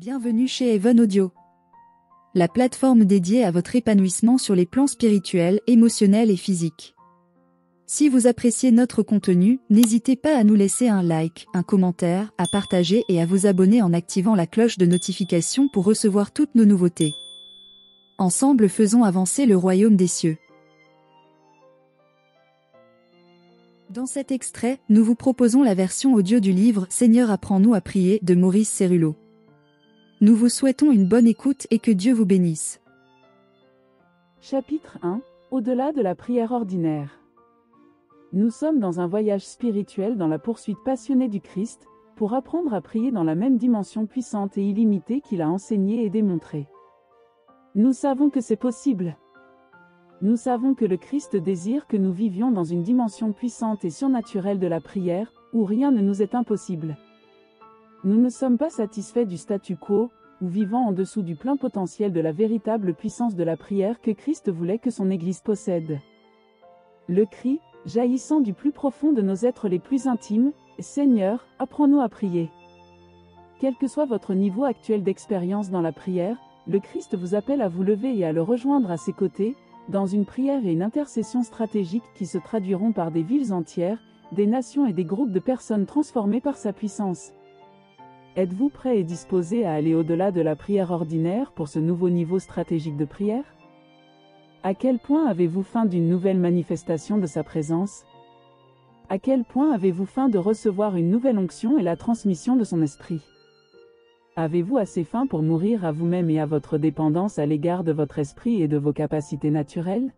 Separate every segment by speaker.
Speaker 1: Bienvenue chez Even Audio, la plateforme dédiée à votre épanouissement sur les plans spirituels, émotionnels et physiques. Si vous appréciez notre contenu, n'hésitez pas à nous laisser un like, un commentaire, à partager et à vous abonner en activant la cloche de notification pour recevoir toutes nos nouveautés. Ensemble, faisons avancer le royaume des cieux. Dans cet extrait, nous vous proposons la version audio du livre « Seigneur, apprends-nous à prier » de Maurice Cerullo. Nous vous souhaitons une bonne écoute et que Dieu vous bénisse.
Speaker 2: Chapitre 1 – Au-delà de la prière ordinaire. Nous sommes dans un voyage spirituel dans la poursuite passionnée du Christ, pour apprendre à prier dans la même dimension puissante et illimitée qu'il a enseignée et démontrée. Nous savons que c'est possible. Nous savons que le Christ désire que nous vivions dans une dimension puissante et surnaturelle de la prière, où rien ne nous est impossible. Nous ne sommes pas satisfaits du statu quo, ou vivant en dessous du plein potentiel de la véritable puissance de la prière que Christ voulait que son Église possède. Le cri, jaillissant du plus profond de nos êtres les plus intimes, « Seigneur, apprends-nous à prier ». Quel que soit votre niveau actuel d'expérience dans la prière, le Christ vous appelle à vous lever et à le rejoindre à ses côtés, dans une prière et une intercession stratégique qui se traduiront par des villes entières, des nations et des groupes de personnes transformés par sa puissance. Êtes-vous prêt et disposé à aller au-delà de la prière ordinaire pour ce nouveau niveau stratégique de prière? À quel point avez-vous faim d'une nouvelle manifestation de sa présence? À quel point avez-vous faim de recevoir une nouvelle onction et la transmission de son esprit? Avez-vous assez faim pour mourir à vous-même et à votre dépendance à l'égard de votre esprit et de vos capacités naturelles?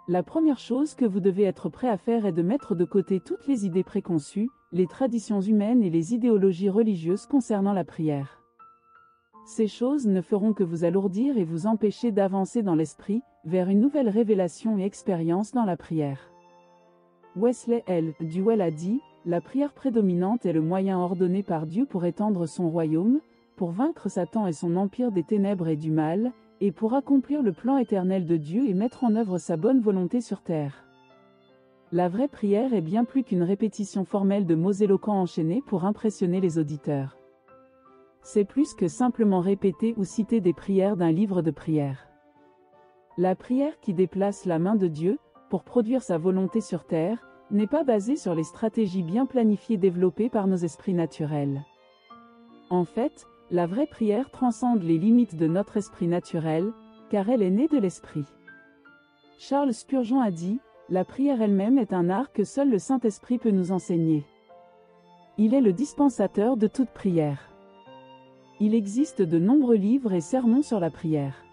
Speaker 2: La première chose que vous devez être prêt à faire est de mettre de côté toutes les idées préconçues, les traditions humaines et les idéologies religieuses concernant la prière. Ces choses ne feront que vous alourdir et vous empêcher d'avancer dans l'esprit, vers une nouvelle révélation et expérience dans la prière. Wesley L. Duell a dit, « La prière prédominante est le moyen ordonné par Dieu pour étendre son royaume, pour vaincre Satan et son empire des ténèbres et du mal, et pour accomplir le plan éternel de Dieu et mettre en œuvre sa bonne volonté sur terre. » La vraie prière est bien plus qu'une répétition formelle de mots éloquents enchaînés pour impressionner les auditeurs. C'est plus que simplement répéter ou citer des prières d'un livre de prières. La prière qui déplace la main de Dieu, pour produire sa volonté sur terre, n'est pas basée sur les stratégies bien planifiées développées par nos esprits naturels. En fait, la vraie prière transcende les limites de notre esprit naturel, car elle est née de l'esprit. Charles Spurgeon a dit, « La prière elle-même est un art que seul le Saint-Esprit peut nous enseigner. Il est le dispensateur de toute prière. » Il existe de nombreux livres et sermons sur la prière.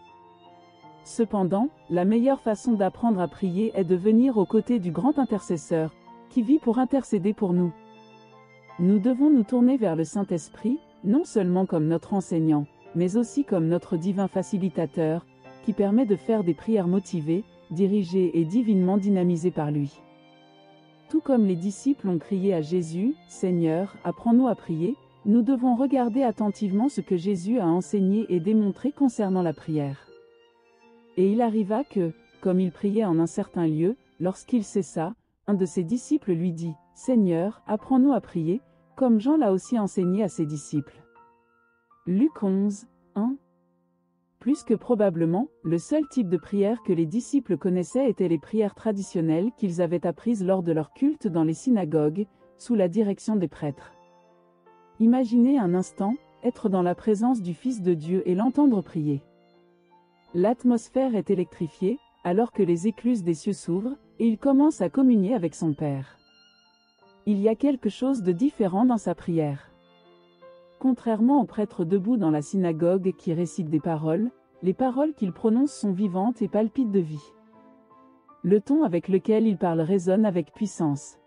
Speaker 2: Cependant, la meilleure façon d'apprendre à prier est de venir aux côtés du grand intercesseur, qui vit pour intercéder pour nous. Nous devons nous tourner vers le Saint-Esprit, non seulement comme notre enseignant, mais aussi comme notre divin facilitateur, qui permet de faire des prières motivées, dirigées et divinement dynamisées par lui. Tout comme les disciples ont crié à Jésus, « Seigneur, apprends-nous à prier », nous devons regarder attentivement ce que Jésus a enseigné et démontré concernant la prière. Et il arriva que, comme il priait en un certain lieu, lorsqu'il cessa, un de ses disciples lui dit, « Seigneur, apprends-nous à prier, comme Jean l'a aussi enseigné à ses disciples. » Luc 11, 1. Plus que probablement, le seul type de prière que les disciples connaissaient était les prières traditionnelles qu'ils avaient apprises lors de leur culte dans les synagogues, sous la direction des prêtres. Imaginez un instant, être dans la présence du Fils de Dieu et l'entendre prier. L'atmosphère est électrifiée, alors que les écluses des cieux s'ouvrent, et il commence à communier avec son Père. Il y a quelque chose de différent dans sa prière. Contrairement aux prêtres debout dans la synagogue qui récitent des paroles, les paroles qu'il prononce sont vivantes et palpitent de vie. Le ton avec lequel il parle résonne avec puissance.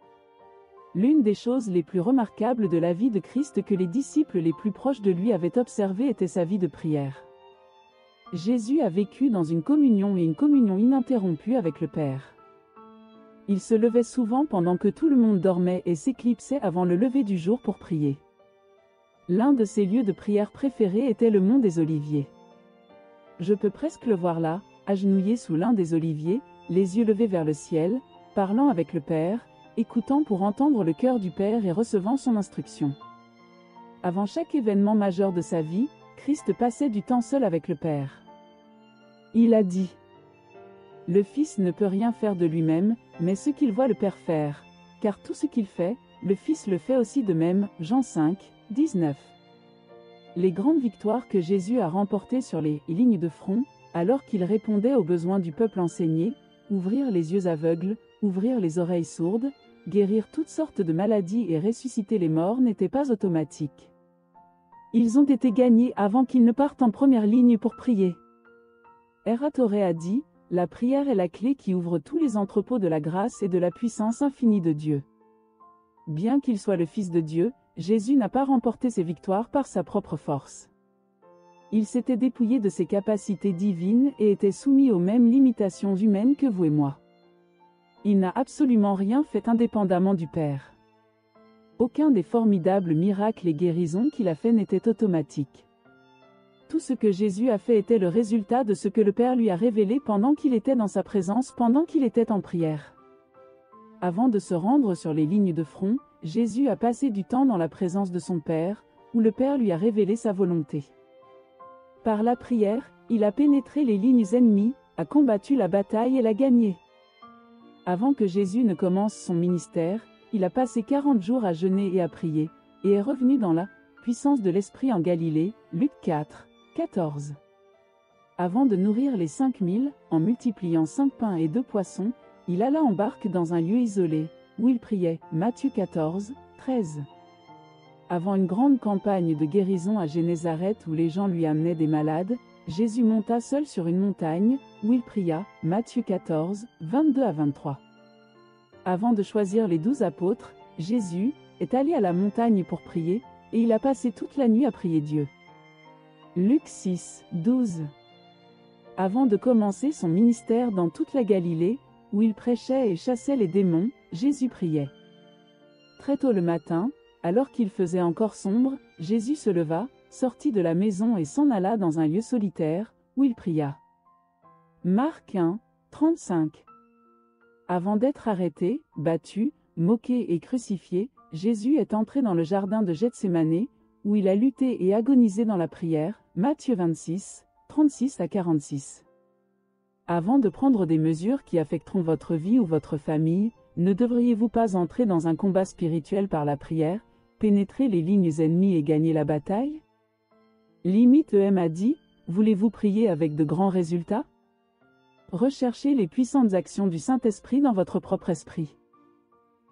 Speaker 2: L'une des choses les plus remarquables de la vie de Christ que les disciples les plus proches de lui avaient observé était sa vie de prière. Jésus a vécu dans une communion et une communion ininterrompue avec le Père. Il se levait souvent pendant que tout le monde dormait et s'éclipsait avant le lever du jour pour prier. L'un de ses lieux de prière préférés était le mont des Oliviers. Je peux presque le voir là, agenouillé sous l'un des oliviers, les yeux levés vers le ciel, parlant avec le Père, écoutant pour entendre le cœur du Père et recevant son instruction. Avant chaque événement majeur de sa vie, Christ passait du temps seul avec le Père. Il a dit: le Fils ne peut rien faire de lui-même, mais ce qu'il voit le Père faire, car tout ce qu'il fait, le Fils le fait aussi de même. Jean 5, 19. Les grandes victoires que Jésus a remportées sur les lignes de front, alors qu'il répondait aux besoins du peuple enseigné, ouvrir les yeux aveugles, ouvrir les oreilles sourdes, guérir toutes sortes de maladies et ressusciter les morts n'étaient pas automatiques. Ils ont été gagnés avant qu'ils ne partent en première ligne pour prier. Eratoré a dit: la prière est la clé qui ouvre tous les entrepôts de la grâce et de la puissance infinie de Dieu. Bien qu'il soit le Fils de Dieu, Jésus n'a pas remporté ses victoires par sa propre force. Il s'était dépouillé de ses capacités divines et était soumis aux mêmes limitations humaines que vous et moi. Il n'a absolument rien fait indépendamment du Père. Aucun des formidables miracles et guérisons qu'il a fait n'était automatique. Tout ce que Jésus a fait était le résultat de ce que le Père lui a révélé pendant qu'il était dans sa présence, pendant qu'il était en prière. Avant de se rendre sur les lignes de front, Jésus a passé du temps dans la présence de son Père, où le Père lui a révélé sa volonté. Par la prière, il a pénétré les lignes ennemies, a combattu la bataille et l'a gagnée. Avant que Jésus ne commence son ministère, il a passé 40 jours à jeûner et à prier, et est revenu dans la puissance de l'Esprit en Galilée. Luc 4, 14. Avant de nourrir les 5000, en multipliant 5 pains et 2 poissons, il alla en barque dans un lieu isolé, où il priait. Matthieu 14, 13. Avant une grande campagne de guérison à Génézareth où les gens lui amenaient des malades, Jésus monta seul sur une montagne, où il pria. Matthieu 14, 22 à 23. Avant de choisir les 12 apôtres, Jésus est allé à la montagne pour prier, et il a passé toute la nuit à prier Dieu. Luc 6, 12. Avant de commencer son ministère dans toute la Galilée, où il prêchait et chassait les démons, Jésus priait. Très tôt le matin, alors qu'il faisait encore sombre, Jésus se leva, sortit de la maison et s'en alla dans un lieu solitaire, où il pria. Marc 1, 35. Avant d'être arrêté, battu, moqué et crucifié, Jésus est entré dans le jardin de Gethsémanée, où il a lutté et agonisé dans la prière. Matthieu 26, 36 à 46. Avant de prendre des mesures qui affecteront votre vie ou votre famille, ne devriez-vous pas entrer dans un combat spirituel par la prière, pénétrer les lignes ennemies et gagner la bataille? Limite EM a dit: voulez-vous prier avec de grands résultats? Recherchez les puissantes actions du Saint-Esprit dans votre propre esprit.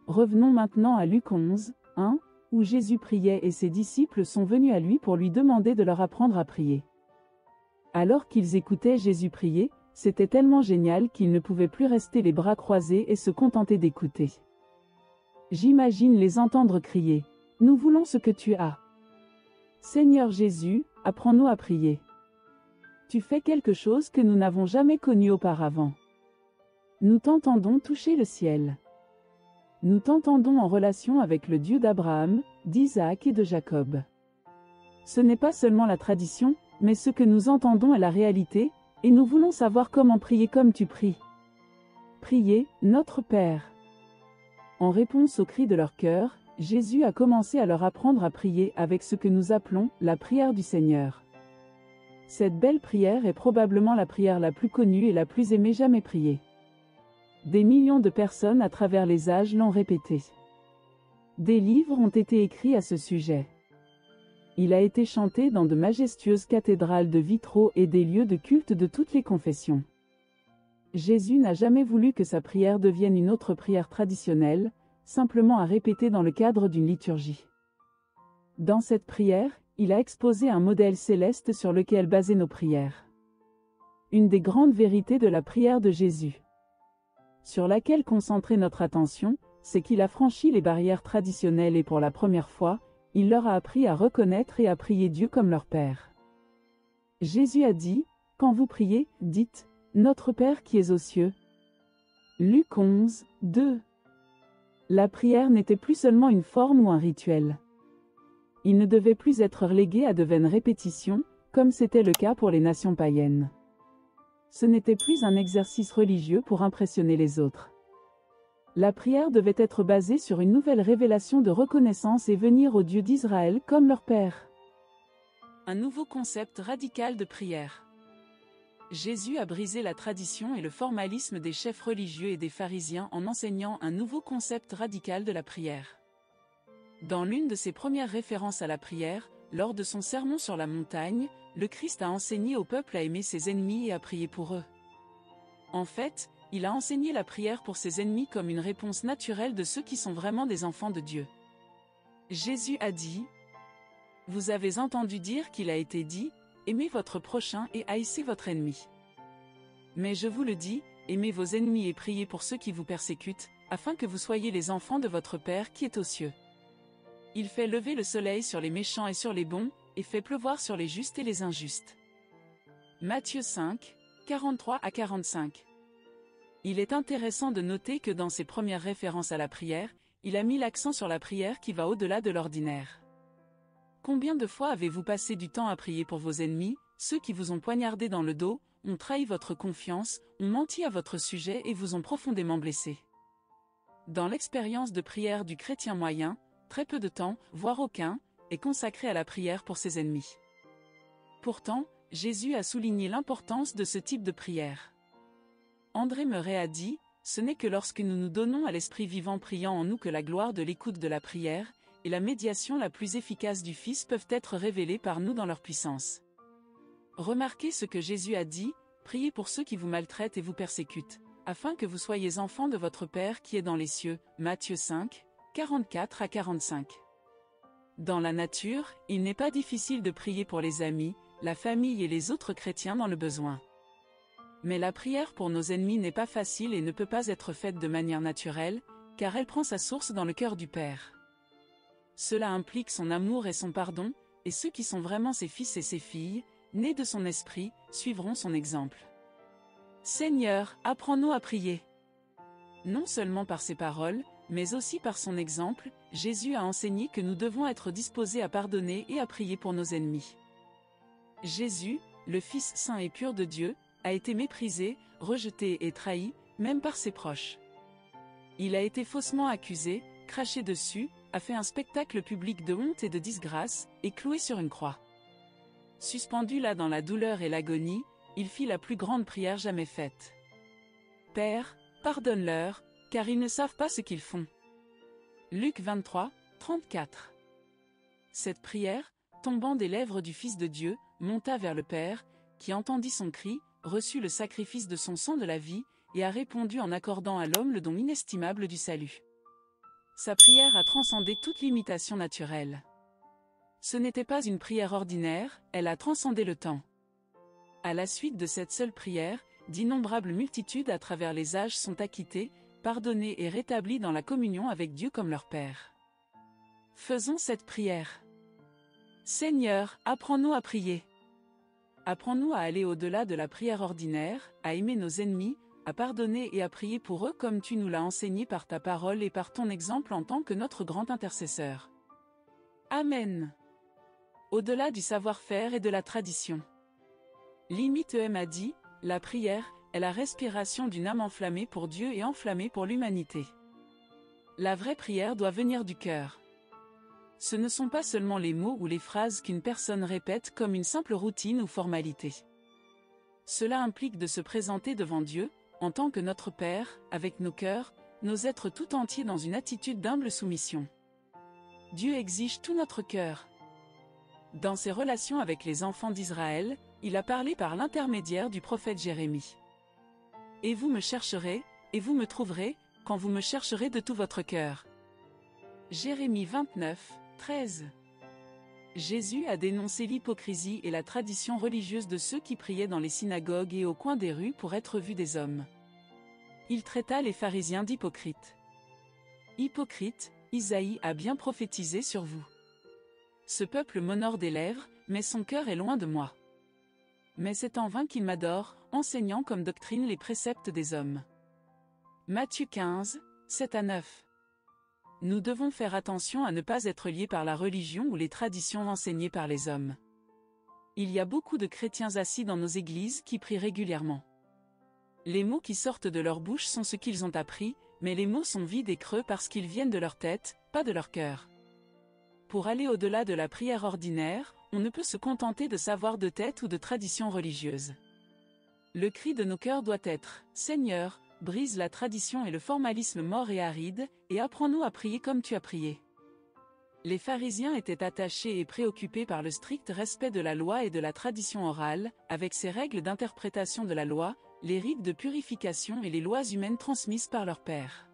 Speaker 2: Revenons maintenant à Luc 11, 1, où Jésus priait et ses disciples sont venus à lui pour lui demander de leur apprendre à prier. Alors qu'ils écoutaient Jésus prier, c'était tellement génial qu'ils ne pouvaient plus rester les bras croisés et se contenter d'écouter. J'imagine les entendre crier: nous voulons ce que tu as. Seigneur Jésus, apprends-nous à prier. Tu fais quelque chose que nous n'avons jamais connu auparavant. Nous t'entendons toucher le ciel. Nous t'entendons en relation avec le Dieu d'Abraham, d'Isaac et de Jacob. Ce n'est pas seulement la tradition, mais ce que nous entendons est la réalité, et nous voulons savoir comment prier comme tu pries. Priez, notre Père. En réponse aux cris de leur cœur, Jésus a commencé à leur apprendre à prier avec ce que nous appelons la prière du Seigneur. Cette belle prière est probablement la prière la plus connue et la plus aimée jamais priée. Des millions de personnes à travers les âges l'ont répétée. Des livres ont été écrits à ce sujet. Il a été chanté dans de majestueuses cathédrales de vitraux et des lieux de culte de toutes les confessions. Jésus n'a jamais voulu que sa prière devienne une autre prière traditionnelle, simplement à répéter dans le cadre d'une liturgie. Dans cette prière, il a exposé un modèle céleste sur lequel baser nos prières. Une des grandes vérités de la prière de Jésus, sur laquelle concentrer notre attention, c'est qu'il a franchi les barrières traditionnelles et pour la première fois, il leur a appris à reconnaître et à prier Dieu comme leur Père. Jésus a dit: quand vous priez, dites: Notre Père qui es aux cieux. Luc 11, 2. La prière n'était plus seulement une forme ou un rituel. Il ne devait plus être relégué à de vaines répétitions, comme c'était le cas pour les nations païennes. Ce n'était plus un exercice religieux pour impressionner les autres. La prière devait être basée sur une nouvelle révélation de reconnaissance et venir au Dieu d'Israël comme leur Père. Un nouveau concept radical de prière. Jésus a brisé la tradition et le formalisme des chefs religieux et des pharisiens en enseignant un nouveau concept radical de la prière. Dans l'une de ses premières références à la prière, lors de son sermon sur la montagne, le Christ a enseigné au peuple à aimer ses ennemis et à prier pour eux. En fait, il a enseigné la prière pour ses ennemis comme une réponse naturelle de ceux qui sont vraiment des enfants de Dieu. Jésus a dit : « Vous avez entendu dire qu'il a été dit, aimez votre prochain et haïssez votre ennemi. Mais je vous le dis, aimez vos ennemis et priez pour ceux qui vous persécutent, afin que vous soyez les enfants de votre Père qui est aux cieux. Il fait lever le soleil sur les méchants et sur les bons, et fait pleuvoir sur les justes et les injustes. » Matthieu 5, 43 à 45. Il est intéressant de noter que dans ses premières références à la prière, il a mis l'accent sur la prière qui va au-delà de l'ordinaire. Combien de fois avez-vous passé du temps à prier pour vos ennemis, ceux qui vous ont poignardé dans le dos, ont trahi votre confiance, ont menti à votre sujet et vous ont profondément blessé? Dans l'expérience de prière du chrétien moyen, très peu de temps, voire aucun, est consacré à la prière pour ses ennemis. Pourtant, Jésus a souligné l'importance de ce type de prière. André Meuret a dit : « Ce n'est que lorsque nous nous donnons à l'Esprit vivant priant en nous que la gloire de l'écoute de la prière, et la médiation la plus efficace du Fils peuvent être révélées par nous dans leur puissance. » Remarquez ce que Jésus a dit : « Priez pour ceux qui vous maltraitent et vous persécutent, afin que vous soyez enfants de votre Père qui est dans les cieux. » Matthieu 5, 44 à 45. Dans la nature, il n'est pas difficile de prier pour les amis, la famille et les autres chrétiens dans le besoin. Mais la prière pour nos ennemis n'est pas facile et ne peut pas être faite de manière naturelle, car elle prend sa source dans le cœur du Père. Cela implique son amour et son pardon, et ceux qui sont vraiment ses fils et ses filles, nés de son esprit, suivront son exemple. Seigneur, apprends-nous à prier. Non seulement par ses paroles, mais aussi par son exemple, Jésus a enseigné que nous devons être disposés à pardonner et à prier pour nos ennemis. Jésus, le Fils saint et pur de Dieu, a été méprisé, rejeté et trahi, même par ses proches. Il a été faussement accusé, craché dessus, a fait un spectacle public de honte et de disgrâce, et cloué sur une croix. Suspendu là dans la douleur et l'agonie, il fit la plus grande prière jamais faite. « Père, pardonne-leur, car ils ne savent pas ce qu'ils font. » Luc 23, 34. Cette prière, tombant des lèvres du Fils de Dieu, monta vers le Père, qui entendit son cri, reçut le sacrifice de son sang de la vie, et a répondu en accordant à l'homme le don inestimable du salut. Sa prière a transcendé toute limitation naturelle. Ce n'était pas une prière ordinaire, elle a transcendé le temps. À la suite de cette seule prière, d'innombrables multitudes à travers les âges sont acquittées, pardonnées et rétablies dans la communion avec Dieu comme leur Père. Faisons cette prière. Seigneur, apprends-nous à prier. Apprends-nous à aller au-delà de la prière ordinaire, à aimer nos ennemis, à pardonner et à prier pour eux comme tu nous l'as enseigné par ta parole et par ton exemple en tant que notre grand intercesseur. Amen. Au-delà du savoir-faire et de la tradition. Limite EM a dit, la prière est la respiration d'une âme enflammée pour Dieu et enflammée pour l'humanité. La vraie prière doit venir du cœur. Ce ne sont pas seulement les mots ou les phrases qu'une personne répète comme une simple routine ou formalité. Cela implique de se présenter devant Dieu, en tant que notre Père, avec nos cœurs, nos êtres tout entiers dans une attitude d'humble soumission. Dieu exige tout notre cœur. Dans ses relations avec les enfants d'Israël, il a parlé par l'intermédiaire du prophète Jérémie. « Et vous me chercherez, et vous me trouverez, quand vous me chercherez de tout votre cœur. » Jérémie 29, 13. Jésus a dénoncé l'hypocrisie et la tradition religieuse de ceux qui priaient dans les synagogues et au coin des rues pour être vus des hommes. Il traita les pharisiens d'hypocrites. Hypocrite, Isaïe a bien prophétisé sur vous. Ce peuple m'honore des lèvres, mais son cœur est loin de moi. Mais c'est en vain qu'il m'adore, enseignant comme doctrine les préceptes des hommes. Matthieu 15, 7 à 9. Nous devons faire attention à ne pas être liés par la religion ou les traditions enseignées par les hommes. Il y a beaucoup de chrétiens assis dans nos églises qui prient régulièrement. Les mots qui sortent de leur bouche sont ce qu'ils ont appris, mais les mots sont vides et creux parce qu'ils viennent de leur tête, pas de leur cœur. Pour aller au-delà de la prière ordinaire, on ne peut se contenter de savoir de tête ou de tradition religieuse. Le cri de nos cœurs doit être « Seigneur, brise la tradition et le formalisme mort et aride, et apprends-nous à prier comme tu as prié. » Les pharisiens étaient attachés et préoccupés par le strict respect de la loi et de la tradition orale, avec ses règles d'interprétation de la loi, les rites de purification et les lois humaines transmises par leurs pères.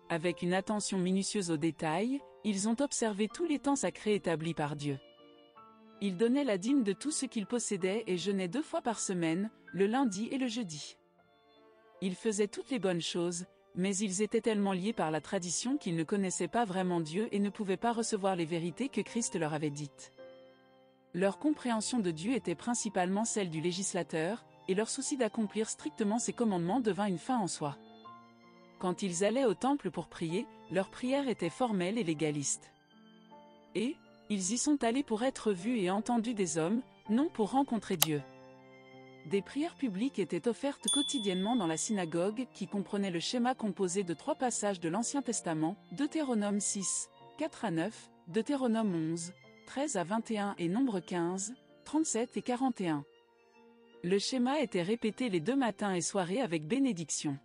Speaker 2: Avec une attention minutieuse aux détails, ils ont observé tous les temps sacrés établis par Dieu. Ils donnaient la dîme de tout ce qu'ils possédaient et jeûnaient 2 fois par semaine, le lundi et le jeudi. Ils faisaient toutes les bonnes choses, mais ils étaient tellement liés par la tradition qu'ils ne connaissaient pas vraiment Dieu et ne pouvaient pas recevoir les vérités que Christ leur avait dites. Leur compréhension de Dieu était principalement celle du législateur, et leur souci d'accomplir strictement ses commandements devint une fin en soi. Quand ils allaient au temple pour prier, leur prière était formelle et légaliste. Et, ils y sont allés pour être vus et entendus des hommes, non pour rencontrer Dieu. Des prières publiques étaient offertes quotidiennement dans la synagogue qui comprenait le schéma composé de 3 passages de l'Ancien Testament, Deutéronome 6, 4 à 9, Deutéronome 11, 13 à 21 et Nombre 15, 37 et 41. Le schéma était répété les 2 matins et soirées avec bénédiction.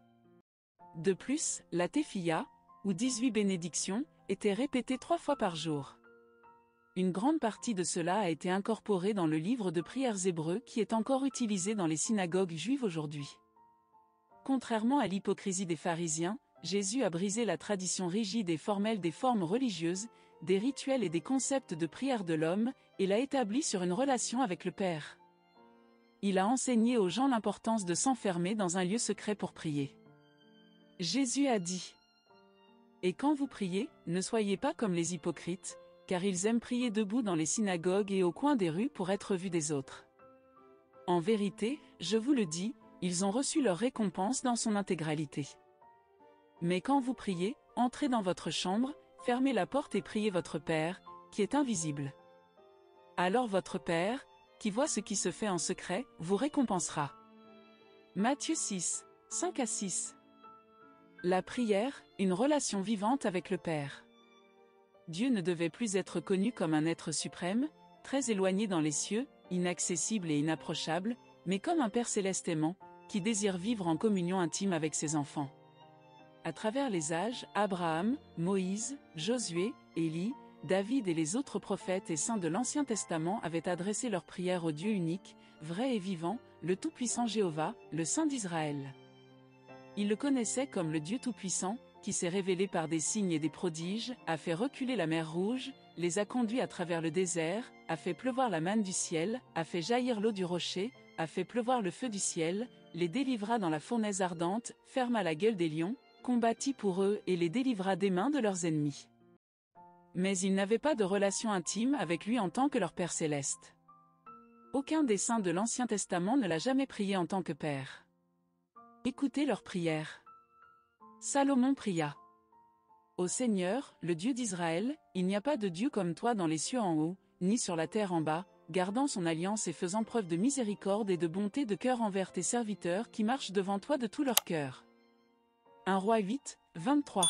Speaker 2: De plus, la Tefilla, ou 18 bénédictions, était répétée 3 fois par jour. Une grande partie de cela a été incorporée dans le livre de prières hébreu qui est encore utilisé dans les synagogues juives aujourd'hui. Contrairement à l'hypocrisie des pharisiens, Jésus a brisé la tradition rigide et formelle des formes religieuses, des rituels et des concepts de prière de l'homme, et l'a établi sur une relation avec le Père. Il a enseigné aux gens l'importance de s'enfermer dans un lieu secret pour prier. Jésus a dit : « Et quand vous priez, ne soyez pas comme les hypocrites, car ils aiment prier debout dans les synagogues et au coin des rues pour être vus des autres. En vérité, je vous le dis, ils ont reçu leur récompense dans son intégralité. Mais quand vous priez, entrez dans votre chambre, fermez la porte et priez votre Père, qui est invisible. Alors votre Père, qui voit ce qui se fait en secret, vous récompensera. » Matthieu 6, 5 à 6. La prière, une relation vivante avec le Père. Dieu ne devait plus être connu comme un être suprême, très éloigné dans les cieux, inaccessible et inapprochable, mais comme un Père céleste aimant, qui désire vivre en communion intime avec ses enfants. À travers les âges, Abraham, Moïse, Josué, Élie, David et les autres prophètes et saints de l'Ancien Testament avaient adressé leurs prières au Dieu unique, vrai et vivant, le Tout-Puissant Jéhovah, le Saint d'Israël. Ils le connaissaient comme le Dieu Tout-Puissant, qui s'est révélé par des signes et des prodiges, a fait reculer la mer Rouge, les a conduits à travers le désert, a fait pleuvoir la manne du ciel, a fait jaillir l'eau du rocher, a fait pleuvoir le feu du ciel, les délivra dans la fournaise ardente, ferma la gueule des lions, combattit pour eux et les délivra des mains de leurs ennemis. Mais ils n'avaient pas de relation intime avec lui en tant que leur Père céleste. Aucun des saints de l'Ancien Testament ne l'a jamais prié en tant que Père. Écoutez leurs prières. Salomon pria : « Ô Seigneur, le Dieu d'Israël, il n'y a pas de Dieu comme toi dans les cieux en haut, ni sur la terre en bas, gardant son alliance et faisant preuve de miséricorde et de bonté de cœur envers tes serviteurs qui marchent devant toi de tout leur cœur. » 1 Roi 8, 23.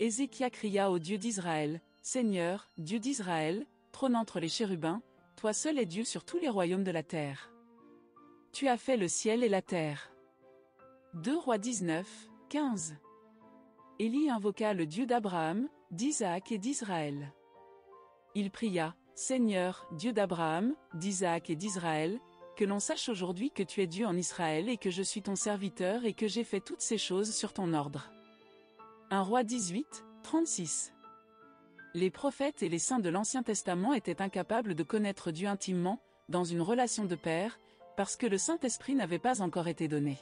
Speaker 2: Ézéchias cria au Dieu d'Israël : « Seigneur, Dieu d'Israël, trône entre les chérubins, toi seul es Dieu sur tous les royaumes de la terre. Tu as fait le ciel et la terre. » 2 Rois 19, 15. Élie invoqua le Dieu d'Abraham, d'Isaac et d'Israël. Il pria : « Seigneur, Dieu d'Abraham, d'Isaac et d'Israël, que l'on sache aujourd'hui que tu es Dieu en Israël et que je suis ton serviteur et que j'ai fait toutes ces choses sur ton ordre. » 1 Roi 18, 36. Les prophètes et les saints de l'Ancien Testament étaient incapables de connaître Dieu intimement, dans une relation de père, parce que le Saint-Esprit n'avait pas encore été donné.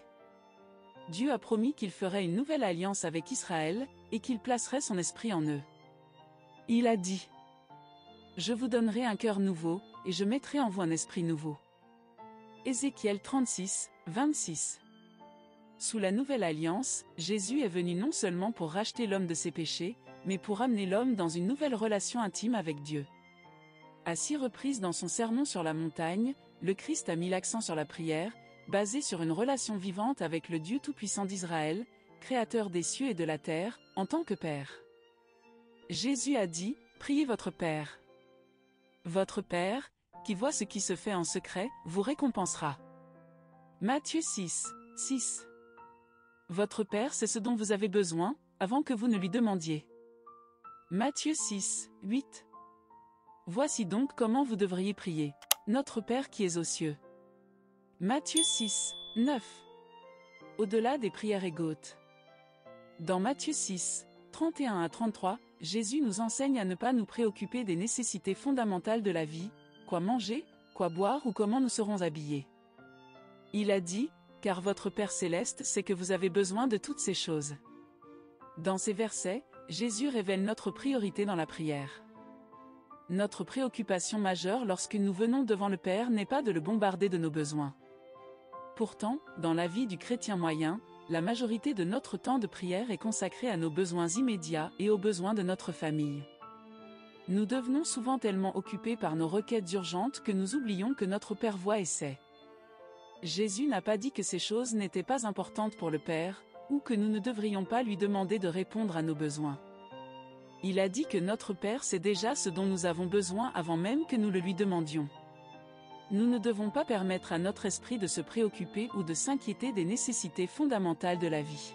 Speaker 2: Dieu a promis qu'il ferait une nouvelle alliance avec Israël, et qu'il placerait son esprit en eux. Il a dit : « Je vous donnerai un cœur nouveau, et je mettrai en vous un esprit nouveau. » Ézéchiel 36, 26. Sous la nouvelle alliance, Jésus est venu non seulement pour racheter l'homme de ses péchés, mais pour amener l'homme dans une nouvelle relation intime avec Dieu. À 6 reprises dans son sermon sur la montagne, le Christ a mis l'accent sur la prière, basée sur une relation vivante avec le Dieu Tout-Puissant d'Israël, créateur des cieux et de la terre, en tant que Père. Jésus a dit : « Priez votre Père. » Votre Père, qui voit ce qui se fait en secret, vous récompensera. Matthieu 6, 6. Votre Père sait ce dont vous avez besoin, avant que vous ne lui demandiez. Matthieu 6, 8. Voici donc comment vous devriez prier. Notre Père qui es aux cieux. Matthieu 6, 9. Au-delà des prières égotes. Dans Matthieu 6, 31 à 33, Jésus nous enseigne à ne pas nous préoccuper des nécessités fondamentales de la vie, quoi manger, quoi boire ou comment nous serons habillés. Il a dit, car votre Père céleste sait que vous avez besoin de toutes ces choses. Dans ces versets, Jésus révèle notre priorité dans la prière. Notre préoccupation majeure lorsque nous venons devant le Père n'est pas de le bombarder de nos besoins. Pourtant, dans la vie du chrétien moyen, la majorité de notre temps de prière est consacrée à nos besoins immédiats et aux besoins de notre famille. Nous devenons souvent tellement occupés par nos requêtes urgentes que nous oublions que notre Père voit et sait. Jésus n'a pas dit que ces choses n'étaient pas importantes pour le Père, ou que nous ne devrions pas lui demander de répondre à nos besoins. Il a dit que notre Père sait déjà ce dont nous avons besoin avant même que nous le lui demandions. Nous ne devons pas permettre à notre esprit de se préoccuper ou de s'inquiéter des nécessités fondamentales de la vie.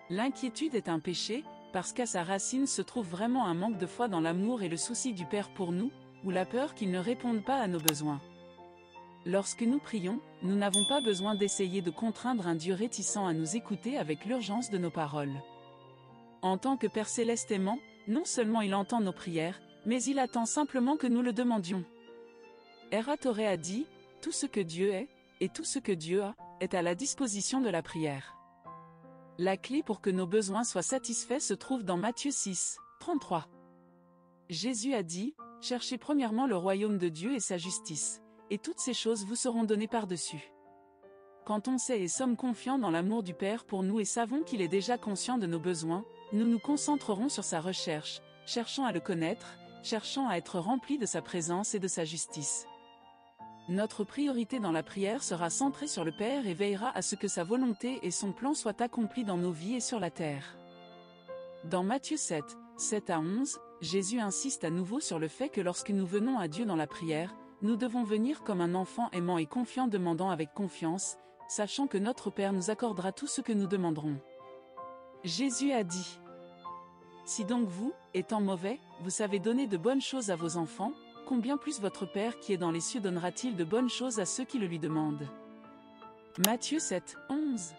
Speaker 2: L'inquiétude est un péché, parce qu'à sa racine se trouve vraiment un manque de foi dans l'amour et le souci du Père pour nous, ou la peur qu'il ne réponde pas à nos besoins. Lorsque nous prions, nous n'avons pas besoin d'essayer de contraindre un Dieu réticent à nous écouter avec l'urgence de nos paroles. En tant que Père céleste aimant, non seulement il entend nos prières, mais il attend simplement que nous le demandions. Eratoré a dit, tout ce que Dieu est, et tout ce que Dieu a, est à la disposition de la prière. La clé pour que nos besoins soient satisfaits se trouve dans Matthieu 6, 33. Jésus a dit, cherchez premièrement le royaume de Dieu et sa justice, et toutes ces choses vous seront données par-dessus. Quand on sait et sommes confiants dans l'amour du Père pour nous et savons qu'il est déjà conscient de nos besoins, nous nous concentrerons sur sa recherche, cherchant à le connaître, cherchant à être remplis de sa présence et de sa justice. Notre priorité dans la prière sera centrée sur le Père et veillera à ce que sa volonté et son plan soient accomplis dans nos vies et sur la terre. Dans Matthieu 7, 7 à 11, Jésus insiste à nouveau sur le fait que lorsque nous venons à Dieu dans la prière, nous devons venir comme un enfant aimant et confiant demandant avec confiance, sachant que notre Père nous accordera tout ce que nous demanderons. Jésus a dit, « Si donc vous, étant mauvais, vous savez donner de bonnes choses à vos enfants, combien plus votre Père qui est dans les cieux donnera-t-il de bonnes choses à ceux qui le lui demandent ?» Matthieu 7, 11.